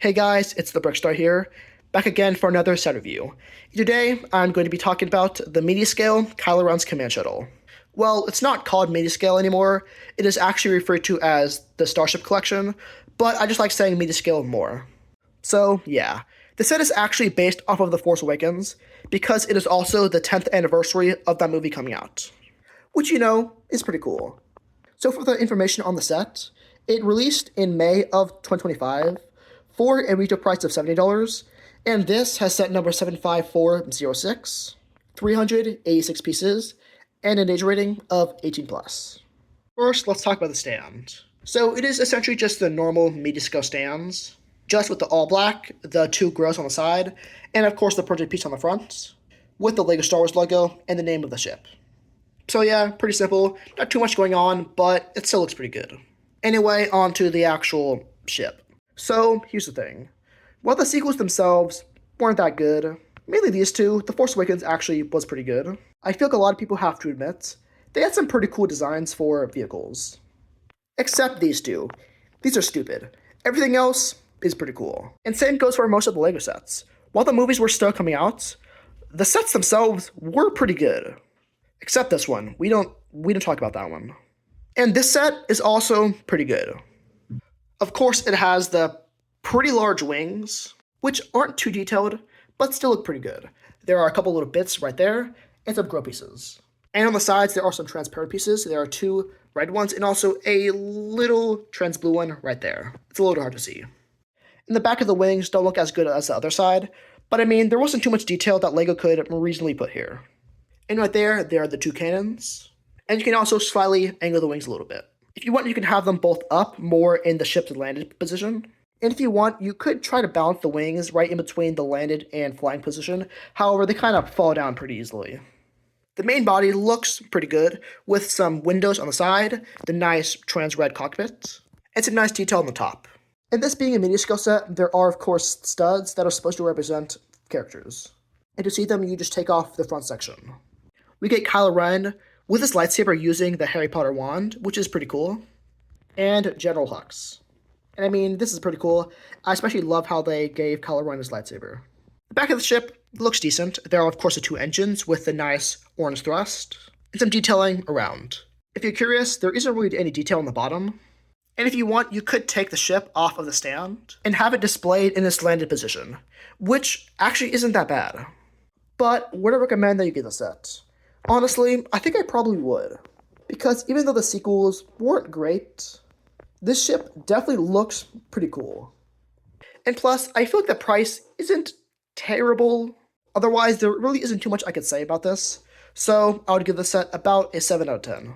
Hey guys, it's the Brickstar here, back again for another set review. Today, I'm going to be talking about the Mediascale Kylo Ren's Command Shuttle. Well, it's not called Mediascale anymore, it is actually referred to as the Starship Collection, but I just like saying Mediascale more. So, yeah, the set is actually based off of The Force Awakens, because it is also the 10th anniversary of that movie coming out. Which, is pretty cool. So for the information on the set, it released in May of 2025 for a retail price of $70, and this has set number 75406, 386 pieces, and an age rating of 18+. First, let's talk about the stand. So it is essentially just the normal Mediascale stands, just with the all black, the two grills on the side, and of course the printed piece on the front, with the LEGO Star Wars logo and the name of the ship. So yeah, pretty simple, not too much going on, but it still looks pretty good. Anyway, on to the actual ship. So, here's the thing. While the sequels themselves weren't that good, mainly these two, The Force Awakens actually was pretty good. I feel like a lot of people have to admit, they had some pretty cool designs for vehicles. Except these two. These are stupid. Everything else is pretty cool. And same goes for most of the LEGO sets. While the movies were still coming out, the sets themselves were pretty good. Except this one. We don't talk about that one. And this set is also pretty good. Of course, it has the pretty large wings, which aren't too detailed, but still look pretty good. There are a couple little bits right there, and some grow pieces. And on the sides, there are some transparent pieces. There are two red ones, and also a little trans blue one right there. It's a little hard to see. And the back of the wings don't look as good as the other side, but I mean, there wasn't too much detail that LEGO could reasonably put here. And right there are the two cannons. And you can also slightly angle the wings a little bit. If you want, you can have them both up more in the ship's landed position. And if you want, you could try to balance the wings right in between the landed and flying position. However, they kind of fall down pretty easily. The main body looks pretty good, with some windows on the side, the nice trans-red cockpit, and some nice detail on the top. And this being a Mediascale set, there are of course studs that are supposed to represent characters. And to see them, you just take off the front section. We get Kylo Ren with his lightsaber using the Harry Potter wand, which is pretty cool, and General Hux. And I mean, this is pretty cool. I especially love how they gave Kylo Ren his lightsaber. The back of the ship looks decent. There are, of course, the two engines with the nice orange thrust, and some detailing around. If you're curious, there isn't really any detail on the bottom. And if you want, you could take the ship off of the stand and have it displayed in its landed position, which actually isn't that bad. But would I recommend that you get the set? Honestly, I think I probably would. Because even though the sequels weren't great, this ship definitely looks pretty cool. And plus, I feel like the price isn't terrible. Otherwise, there really isn't too much I could say about this. So, I would give the set about a 7 out of 10.